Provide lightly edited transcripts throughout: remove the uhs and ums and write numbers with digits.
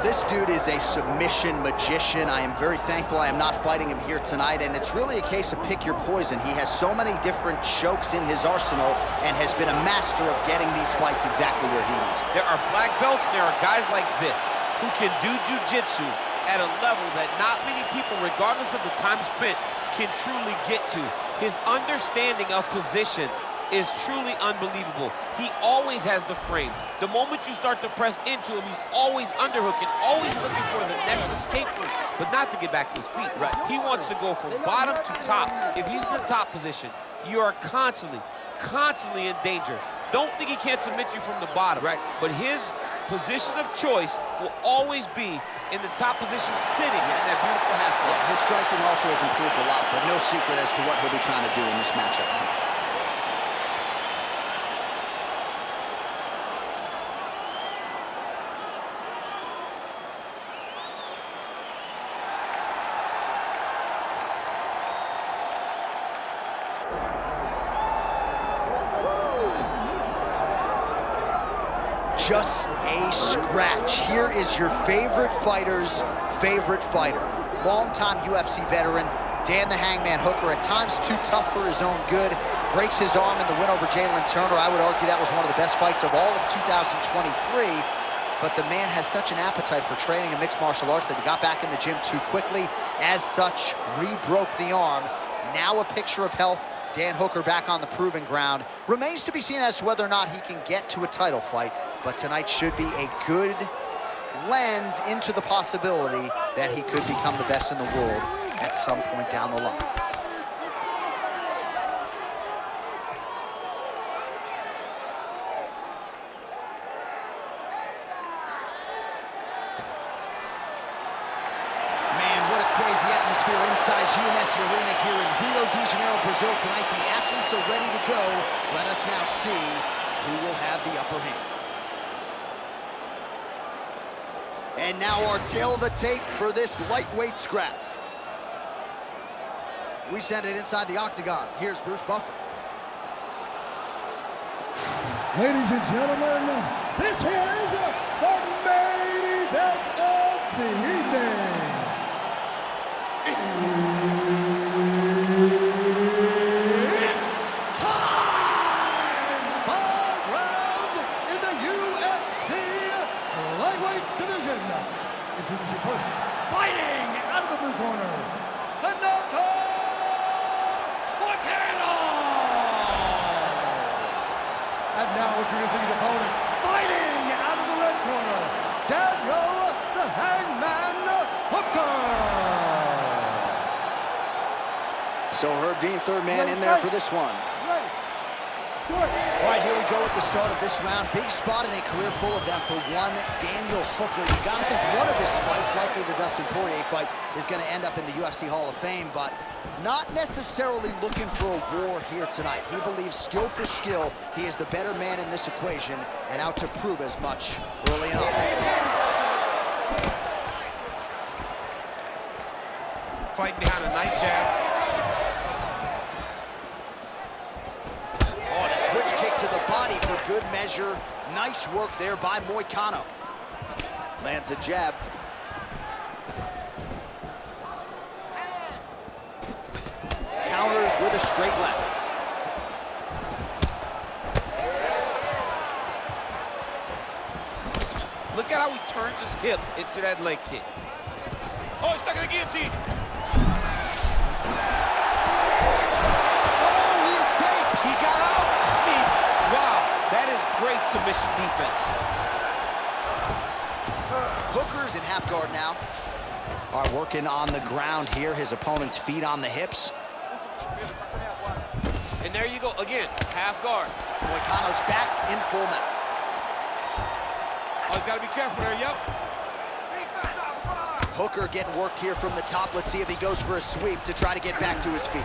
this dude is a submission magician. I am very thankful I am not fighting him here tonight, and it's really a case of pick your poison. He has so many different chokes in his arsenal and has been a master of getting these fights exactly where he wants them. There are black belts and there are guys like this who can do jiu-jitsu at a level that not many people, regardless of the time spent, can truly get to. His understanding of position is truly unbelievable. He always has the frame. The moment you start to press into him, he's always underhooking, always looking for the next escape route, but not to get back to his feet. Right. He wants to go from bottom to top. If he's in the top position, you are constantly in danger. Don't think he can't submit you from the bottom. Right. But his position of choice will always be in the top position, sitting in that beautiful half guard. Yeah, his striking also has improved a lot, but no secret as to what he'll be trying to do in this matchup tonight. Just a scratch. Here is your favorite fighter's favorite fighter. Longtime UFC veteran, Dan the Hangman Hooker, at times too tough for his own good. Breaks his arm in the win over Jalen Turner. I would argue that was one of the best fights of all of 2023. But the man has such an appetite for training in mixed martial arts that he got back in the gym too quickly. As such, re-broke the arm. Now a picture of health. Dan Hooker back on the proving ground. Remains to be seen as to whether or not he can get to a title fight, but tonight should be a good lens into the possibility that he could become the best in the world at some point down the line. Inside UNS Arena here in Rio de Janeiro, Brazil tonight. The athletes are ready to go. Let us now see who will have the upper hand. And now our tail of the tape for this lightweight scrap. We send it inside the octagon. Here's Bruce Buffer. Ladies and gentlemen, this is the main event of the evening. It's time! 5 rounds in the UFC lightweight division. Introducing first, fighting out of the blue corner, Renato Moicano! And now introducing his opponent, fighting out of the red corner, Daniel the Hangman Hooker! So Herb Dean, third man in there for this one. All right, here we go with the start of this round. Big spot in a career full of them for one Daniel Hooker. You gotta think one of his fights, likely the Dustin Poirier fight, is gonna end up in the UFC Hall of Fame, but not necessarily looking for a war here tonight. He believes skill for skill, he is the better man in this equation and out to prove as much early on. Fighting behind a night jab. For good measure. Nice work there by Moicano. Lands a jab. Counters with a straight left. Look at how he turns his hip into that leg kick. Oh, he's stuck in the guillotine. Great submission defense. Hooker's in half guard now. All right, working on the ground here. His opponent's feet on the hips. And there you go, again, half guard. Moicano's back in full mount. Oh, he's got to be careful there, yep. Hooker getting work here from the top. Let's see if he goes for a sweep to try to get back to his feet.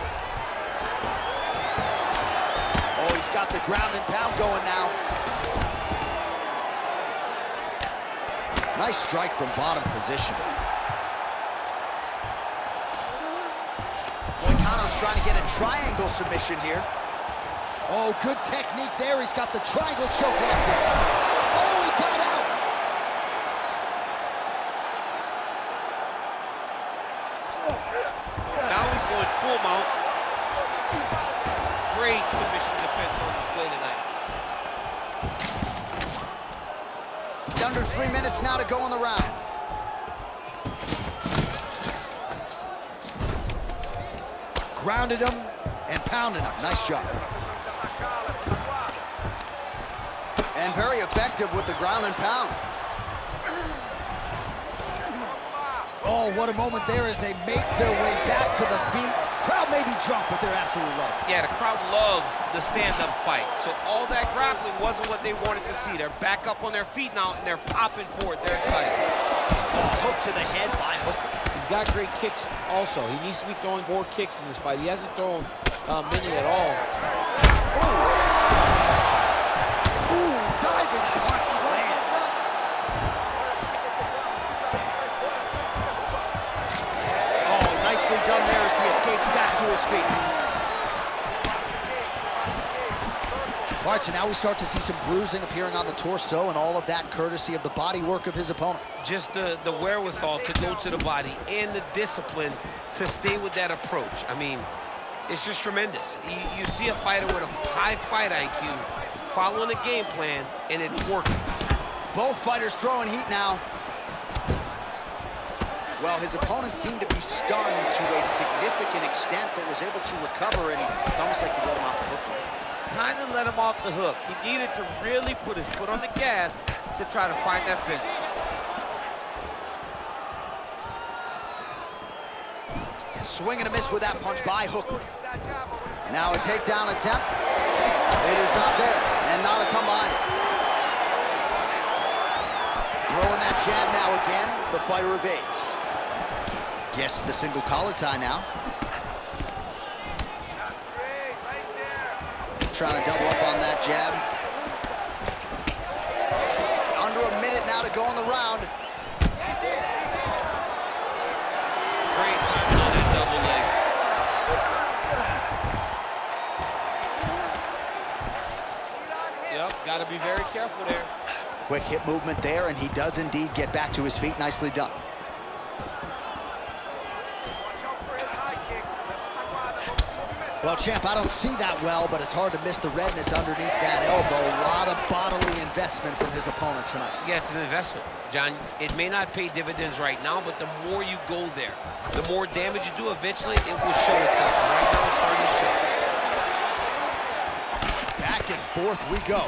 Oh, he's got the ground and pound going now. Nice strike from bottom position. Moicano's trying to get a triangle submission here. Oh, good technique there. He's got the triangle choke locked in. Oh, he got out. great submission defense on display tonight. Under 3 minutes now to go in the round. Grounded him and pounded him. Nice job. And very effective with the ground and pound. Oh, what a moment there as they make their way back to the feet. Crowd may be drunk, but they're absolutely loving it. Yeah, the crowd loves the stand-up fight. So all that grappling wasn't what they wanted to see. They're back up on their feet now, and they're popping for it. They're excited. Oh, hook to the head by Hooker. He's got great kicks also. He needs to be throwing more kicks in this fight. He hasn't thrown many at all. Ooh, diving punch lands. Oh, nicely done there as he escapes back to his feet. All right, so now we start to see some bruising appearing on the torso, and all of that courtesy of the body work of his opponent. Just the wherewithal to go to the body and the discipline to stay with that approach. I mean, it's just tremendous. You see a fighter with a high fight IQ following a game plan, and it's working. Both fighters throwing heat now. Well, his opponent seemed to be stunned to a significant extent, but was able to recover, and it's almost like he let him off the hook. Kind of let him off the hook. He needed to really put his foot on the gas to try to find that finish. Swing and a miss with that punch by Hooker. Now a takedown attempt. It is not there, and not a ton behind it. Throwing that jab now again. The fighter evades. Gets the single collar tie now. Trying to double up on that jab. Under a minute now to go in the round. Great time on that double leg. Yep, got to be very careful there. Quick hip movement there, and he does indeed get back to his feet. Nicely done. Well, champ, I don't see that well, but it's hard to miss the redness underneath that elbow. A lot of bodily investment from his opponent tonight. Yeah, it's an investment, John. It may not pay dividends right now, but the more you go there, the more damage you do, eventually it will show itself. Right now it's starting to show. Back and forth we go.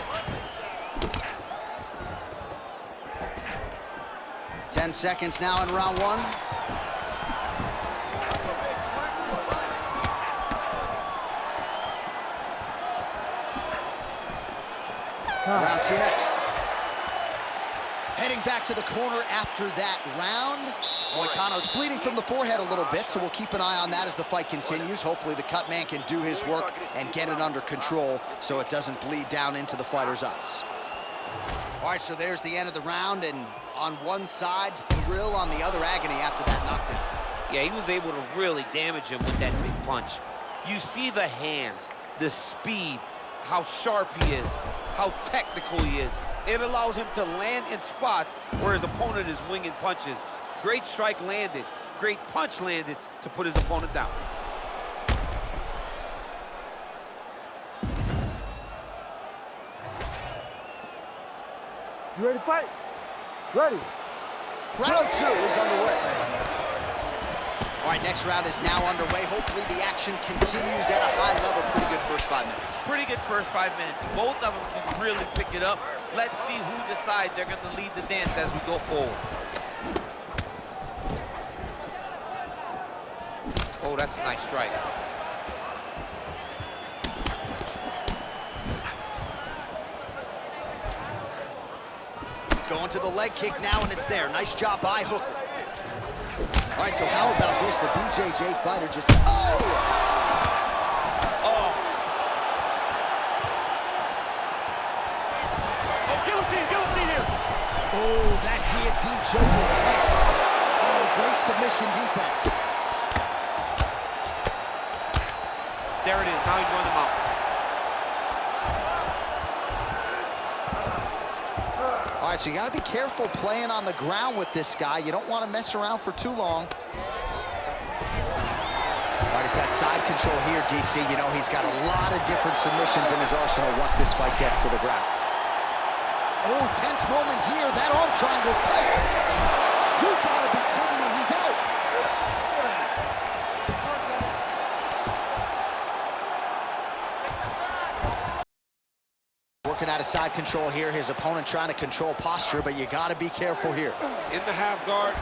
10 seconds now in round one. Round two next. Heading back to the corner after that round. Moicano's bleeding from the forehead a little bit, so we'll keep an eye on that as the fight continues. Hopefully the cut man can do his work and get it under control so it doesn't bleed down into the fighter's eyes. All right, so there's the end of the round, and on one side, thrill, on the other, agony after that knockdown. Yeah, he was able to really damage him with that big punch. You see the hands, the speed, how sharp he is, how technical he is. It allows him to land in spots where his opponent is winging punches. Great strike landed, great punch landed to put his opponent down. You ready to fight? Ready. Round two is underway. All right, next round is now underway. Hopefully the action continues at a high level. Pretty good first 5 minutes. Pretty good first 5 minutes. Both of them can really pick it up. Let's see who decides they're going to lead the dance as we go forward. Oh, that's a nice strike. Going to the leg kick now, and it's there. Nice job by Hooker. All right, so how about this? The BJJ fighter just... Oh! Guillotine here. Oh, that guillotine choke is tight. Oh, great submission defense. There it is. Now he's running him out. All right, so you got to be careful playing on the ground with this guy. You don't want to mess around for too long. All right, He's got side control here, DC. You know, he's got a lot of different submissions in his arsenal once this fight gets to the ground. Oh, tense moment here. That arm triangle's tight. You gotta be kidding me. He's out. Working out of side control here. His opponent trying to control posture, but you gotta be careful here. In the half guard.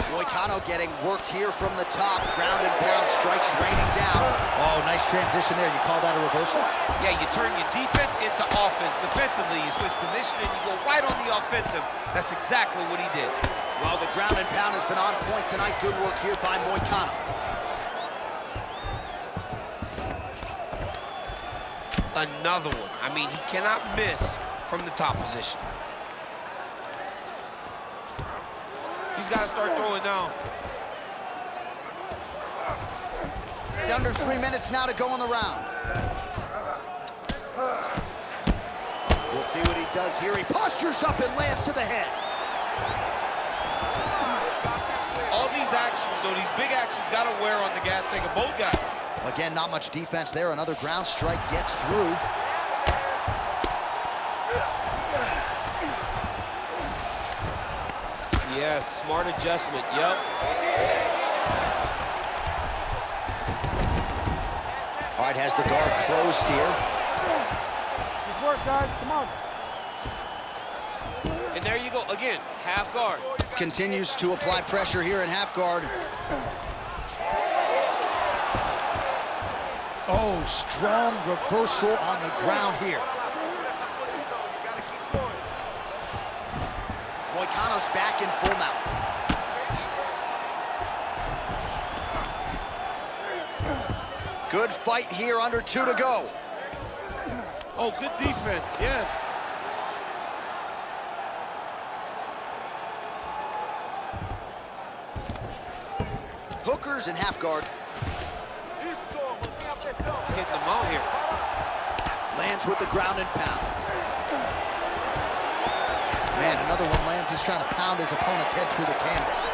Moicano getting worked here from the top. Ground and pound strikes raining down. Oh, nice transition there. You call that a reversal? Yeah, you turn your defense into offense. Defensively, you switch position and you go right on the offensive. That's exactly what he did. Well, the ground and pound has been on point tonight. Good work here by Moicano. Another one. I mean, he cannot miss from the top position. He's got to start throwing now. Under 3 minutes now to go in the round. We'll see what he does here. He postures up and lands to the head. All these actions, though, these big actions, got to wear on the gas tank of both guys. Again, not much defense there. Another ground strike gets through. Yes, smart adjustment, yep. All right, has the guard closed here. Good work, guys. Come on. And there you go, again, half guard. Continues to apply pressure here in half guard. Oh, strong reversal on the ground here. Moicano's back in full mount. Good fight here, under 2 to go. Oh, good defense, yes. Hookers in half guard. Getting them out here. Lands with the ground and pound. Man, another one lands. He's trying to pound his opponent's head through the canvas.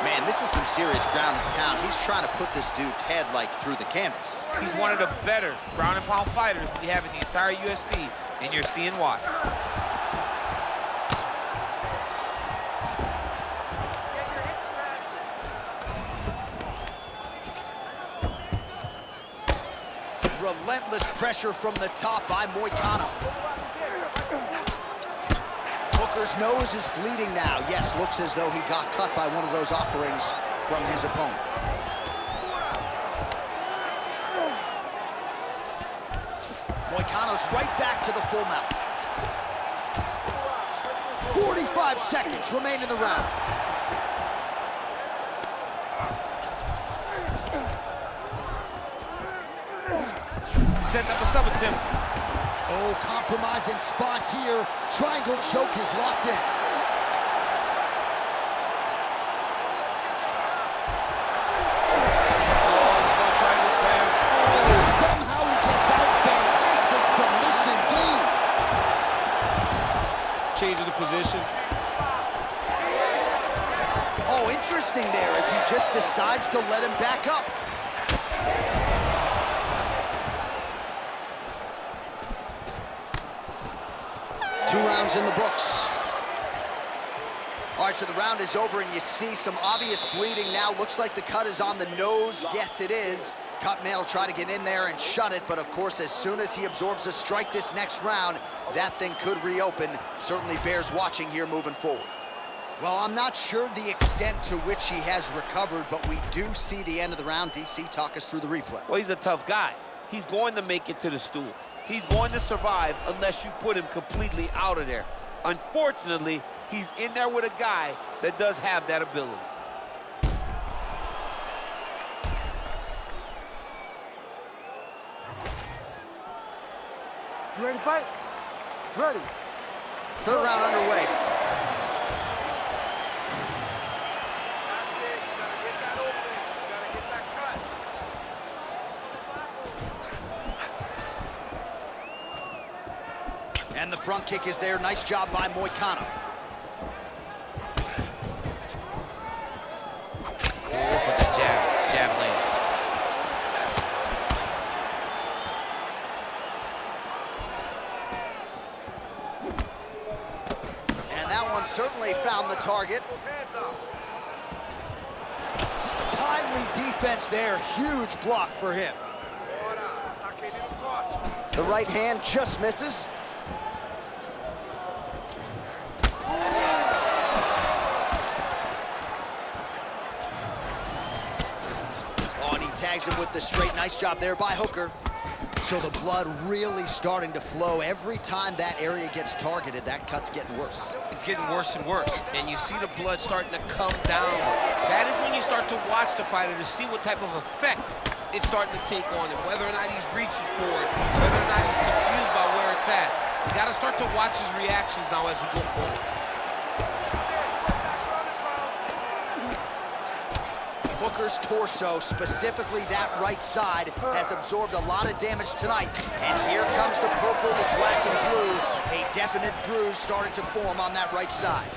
Man, this is some serious ground and pound. He's trying to put this dude's head, like, through the canvas. He's one of the better ground and pound fighters we have in the entire UFC, and you're seeing why. Relentless pressure from the top by Moicano. Hooker's nose is bleeding now. Yes, looks as though he got cut by one of those offerings from his opponent. Moicano's right back to the full mount. 45 seconds remain in the round. Setting up a sub attempt. Oh, compromising spot here. Triangle choke is locked in. Triangle slam. Oh, somehow he gets out. Fantastic submission, D. Changing the position. Oh, interesting there as he just decides to let him back up. Two rounds in the books. All right, so the round is over, and you see some obvious bleeding now. Looks like the cut is on the nose. Yes, it is. Cutman will try to get in there and shut it, but of course, as soon as he absorbs a strike this next round, that thing could reopen. Certainly bears watching here moving forward. Well, I'm not sure the extent to which he has recovered, but we do see the end of the round. DC, talk us through the replay. Well, he's a tough guy. He's going to make it to the stool. He's going to survive unless you put him completely out of there. Unfortunately, he's in there with a guy that does have that ability. You ready to fight? Ready. Third round underway. And the front kick is there. Nice job by Moicano. Timely defense there, huge block for him. The right hand just misses. Oh, and he tags him with the straight. Nice job there by Hooker. So the blood really starting to flow. Every time that area gets targeted, that cut's getting worse. It's getting worse and worse, and you see the blood starting to come down. That is when you start to watch the fighter to see what type of effect it's starting to take on him, whether or not he's reaching for it, whether or not he's confused by where it's at. You got to start to watch his reactions now as we go forward. Hooker's torso, specifically that right side, has absorbed a lot of damage tonight. And here comes the purple, the black, and blue. A definite bruise starting to form on that right side.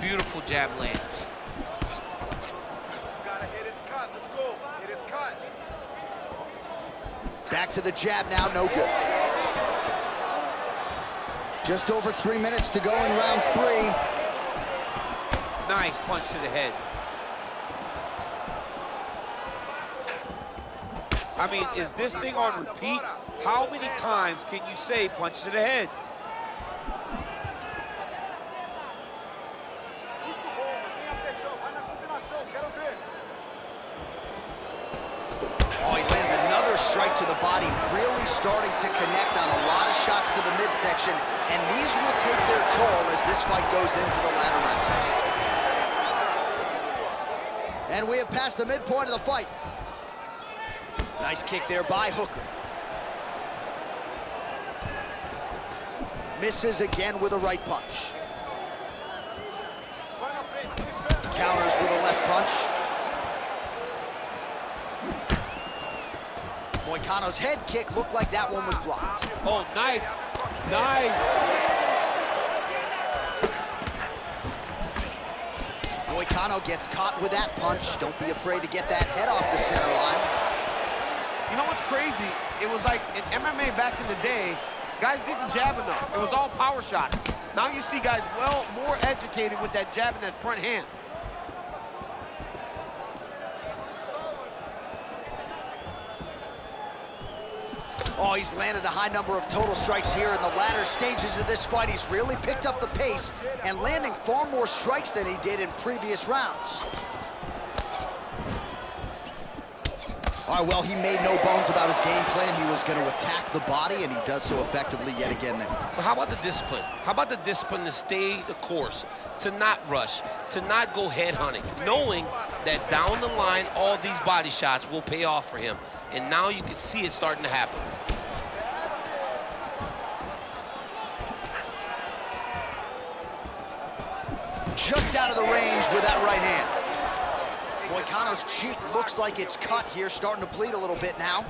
Beautiful jab lands. Gotta hit his cut. Let's go. Hit his cut. Back to the jab now, no good. Just over 3 minutes to go in round 3. Nice punch to the head. I mean, is this thing on repeat? How many times can you say punch to the head? Oh, he lands another strike to the body, really starting to connect on a lot of shots to the midsection, and these will take their toll as this fight goes into the latter rounds. And we have passed the midpoint of the fight. Nice kick there by Hooker. Misses again with a right punch. Counters with a left punch. Moicano's head kick looked like that one was blocked. Oh, nice. Nice. Moicano gets caught with that punch. Don't be afraid to get that head off the center line. You know what's crazy? It was like in MMA back in the day, guys didn't jab enough. It was all power shots. Now you see guys more educated with that jab and that front hand. Oh, he's landed a high number of total strikes here in the latter stages of this fight. He's really picked up the pace and landing far more strikes than he did in previous rounds. All right, well, he made no bones about his game plan. He was going to attack the body, and he does so effectively yet again there. But how about the discipline? How about the discipline to stay the course, to not rush, to not go head hunting, knowing that down the line, all these body shots will pay off for him. And now you can see it starting to happen. Just out of the range with that right hand. Moicano's cheek looks like it's cut here, starting to bleed a little bit now.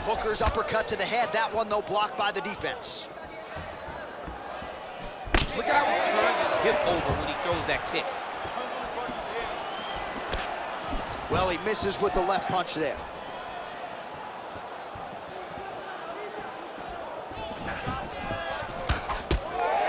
Hooker's uppercut to the head. That one, though, blocked by the defense. Look at how he turns his hip over when he throws that kick. Well, he misses with the left punch there.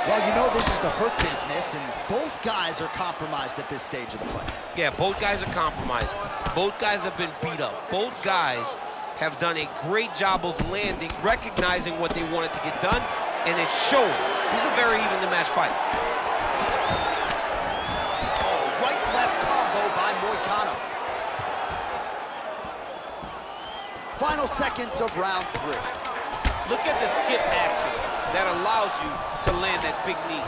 Well, you know this is the hurt business, and both guys are compromised at this stage of the fight. Yeah, both guys are compromised. Both guys have been beat up. Both guys have done a great job of landing, recognizing what they wanted to get done, and it's showing. This is a very evenly matched fight. Oh, right-left combo by Moicano. Final seconds of round 3. Look at the skip action that allows you to land that big knee.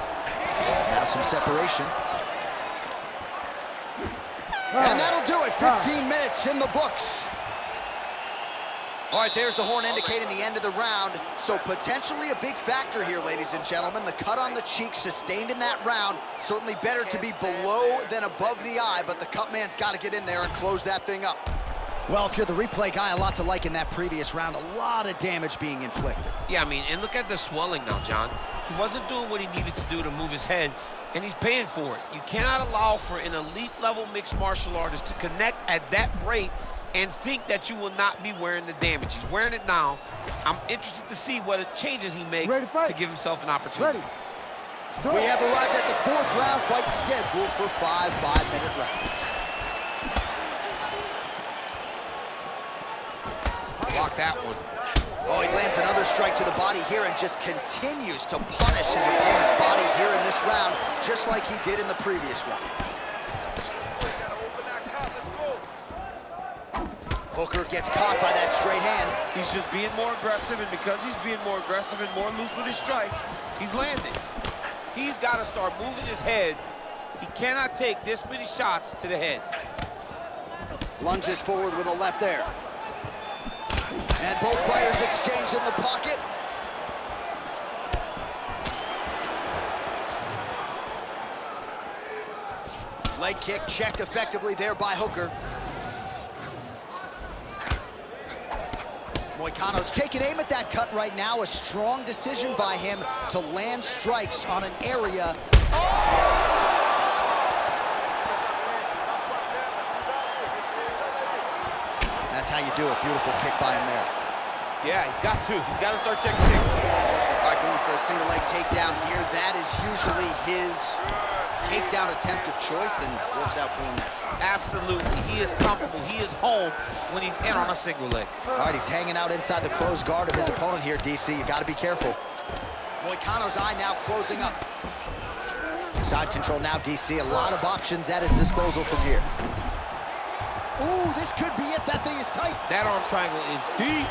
Now some separation. And that'll do it. 15 minutes in the books. All right, there's the horn indicating the end of the round. So potentially a big factor here, ladies and gentlemen. The cut on the cheek sustained in that round. Certainly better to be below than above the eye, but the cut man's got to get in there and close that thing up. Well, if you're the replay guy, a lot to like in that previous round. A lot of damage being inflicted. Yeah, I mean, and look at the swelling now, John. He wasn't doing what he needed to do to move his head, and he's paying for it. You cannot allow for an elite-level mixed martial artist to connect at that rate and think that you will not be wearing the damage. He's wearing it now. I'm interested to see what changes he makes to give himself an opportunity. We have arrived at the 4th round fight scheduled for 5 5-minute rounds. Block that one. Oh, he lands another strike to the body here and just continues to punish his opponent's body here in this round, just like he did in the previous one. Hooker gets caught by that straight hand. He's just being more aggressive, and because he's being more aggressive and more loose with his strikes, he's landing. He's got to start moving his head. He cannot take this many shots to the head. Lunges forward with a left there. And both fighters exchange in the pocket. Leg kick checked effectively there by Hooker. Moicano's taking aim at that cut right now. A strong decision by him to land strikes on an area. That's how you do it. Beautiful kick by him there. Yeah, he's got to. He's got to start checking kicks. All right, going for a single leg takedown here. That is usually his takedown attempt of choice, and works out for him. Absolutely. He is comfortable. He is home when he's in on a single leg. All right, he's hanging out inside the closed guard of his opponent here, DC. You got to be careful. Moicano's eye now closing up. Side control now, DC. A lot of options at his disposal from here. Ooh, this could be it. That thing is tight. That arm triangle is deep.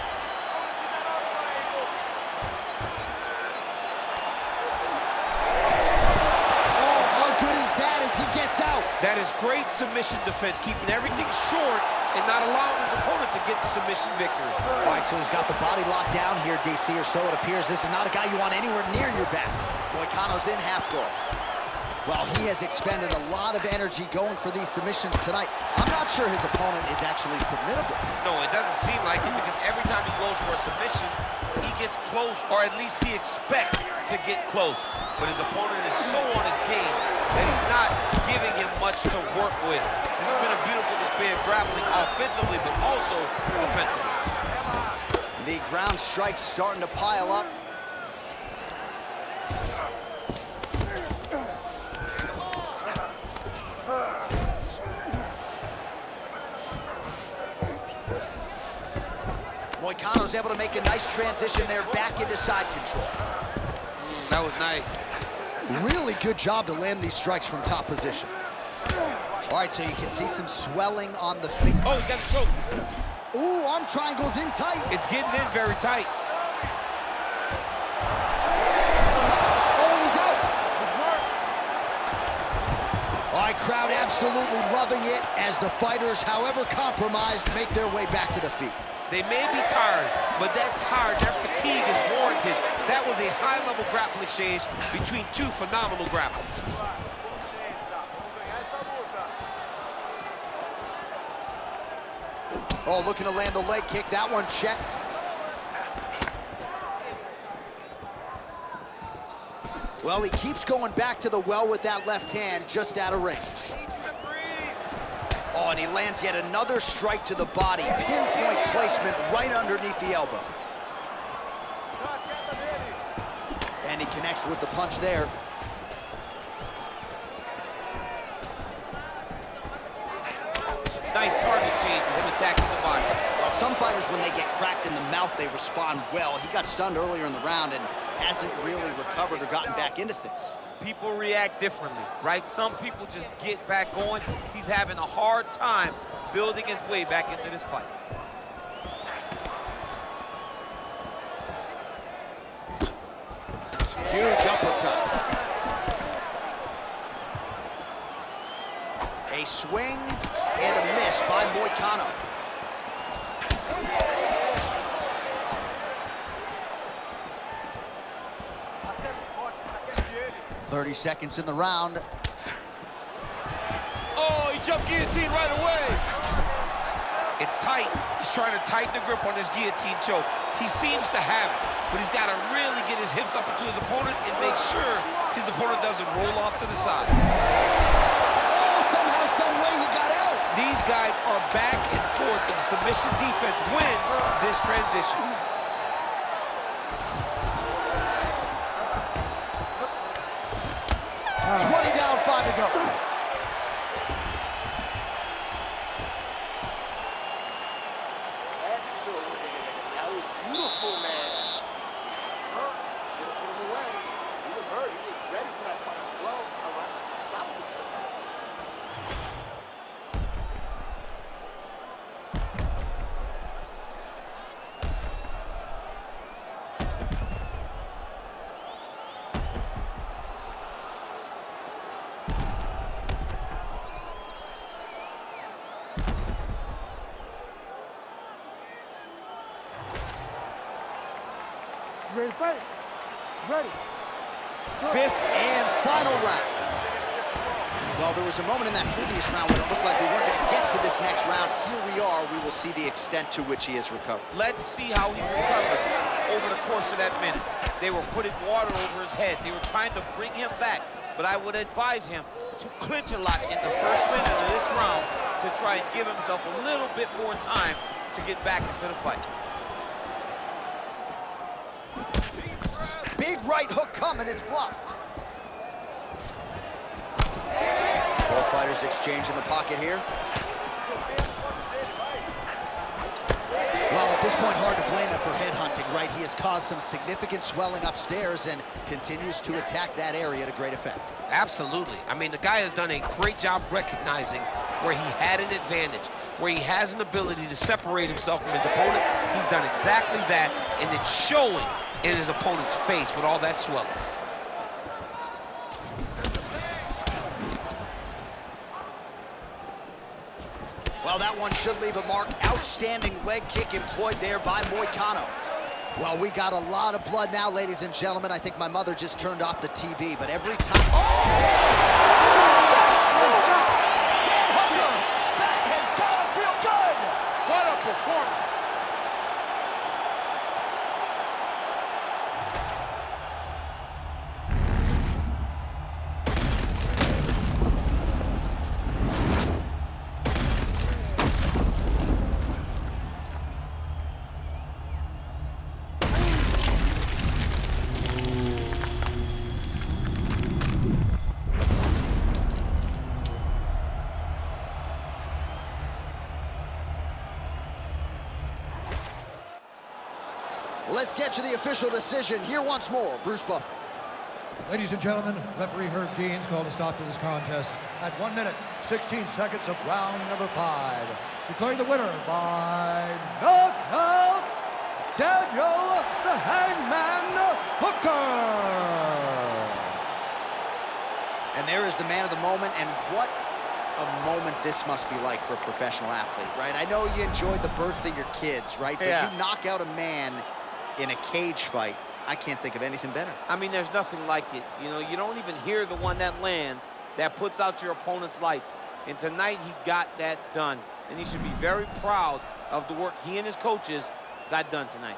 Oh, how good is that as he gets out? That is great submission defense, keeping everything short and not allowing his opponent to get the submission victory. All right, so he's got the body locked down here, DC, or so it appears. This is not a guy you want anywhere near your back. Moicano's in half guard. Well, he has expended a lot of energy going for these submissions tonight. I'm not sure his opponent is actually submittable. No, it doesn't seem like it, because every time he goes for a submission, he gets close, or at least he expects to get close. But his opponent is so on his game that he's not giving him much to work with. This has been a beautiful display of grappling offensively, but also defensively. The ground strikes starting to pile up. Moicano's able to make a nice transition there back into side control. That was nice. Really good job to land these strikes from top position. All right, so you can see some swelling on the feet. Oh, he's got the choke. Ooh, arm triangle's in tight. It's getting in very tight. Oh, he's out. All right, crowd absolutely loving it as the fighters, however compromised, make their way back to the feet. They may be tired, but that fatigue is warranted. That was a high-level grappling exchange between two phenomenal grapplers. Oh, looking to land the leg kick. That one checked. Well, he keeps going back to the well with that left hand, just out of range. Oh, and he lands yet another strike to the body. Pinpoint placement right underneath the elbow. And he connects with the punch there. Nice target change with him attacking the body. Well, some fighters, when they get cracked in the mouth, they respond well. He got stunned earlier in the round and hasn't really recovered or gotten back into things. People react differently, right? Some people just get back going. He's having a hard time building his way back into this fight. Huge uppercut. A swing and a miss by Moicano. "30 seconds in the round." Oh, he jumped guillotine right away. It's tight. He's trying to tighten the grip on this guillotine choke. He seems to have it, but he's got to really get his hips up into his opponent and make sure his opponent doesn't roll off to the side. Oh, somehow, some way he got out. These guys are back and forth. The submission defense wins this transition. 20 down, 5 to go. Excellent. That was beautiful, man. Hurt. Should have put him away. He was hurt. He was ready for that final blow. All right. Probably still hurt. Ready to fight? Ready. Fifth and final round. Well, there was a moment in that previous round when it looked like we weren't going to get to this next round. Here we are. We will see the extent to which he has recovered. Let's see how he recovers over the course of that minute. They were putting water over his head. They were trying to bring him back. But I would advise him to clinch a lot in the first minute of this round to try and give himself a little bit more time to get back into the fight. Big right hook coming, it's blocked. Both fighters exchange in the pocket here. Well, at this point, hard to blame him for headhunting, right? He has caused some significant swelling upstairs and continues to attack that area to great effect. Absolutely. I mean, the guy has done a great job recognizing where he had an advantage, where he has an ability to separate himself from his opponent. He's done exactly that, and it's showing in his opponent's face with all that swelling. Well, that one should leave a mark. Outstanding leg kick employed there by Moicano. Well, we got a lot of blood now, ladies and gentlemen. I think my mother just turned off the TV, but every time... Oh! That has got to feel good! What a performance! Let's get to the official decision. Here once more, Bruce Buffer. Ladies and gentlemen, referee Herb Dean's called a stop to this contest at 1 minute, 16 seconds of round number 5. Declaring the winner by knockout, Daniel the Hangman Hooker. And there is the man of the moment, and what a moment this must be like for a professional athlete, right? I know you enjoyed the birth of your kids, right? But Yeah. you knock out a man in a cage fight. I can't think of anything better. I mean, there's nothing like it. You know, you don't even hear the one that lands, that puts out your opponent's lights. And tonight, he got that done. And he should be very proud of the work he and his coaches got done tonight.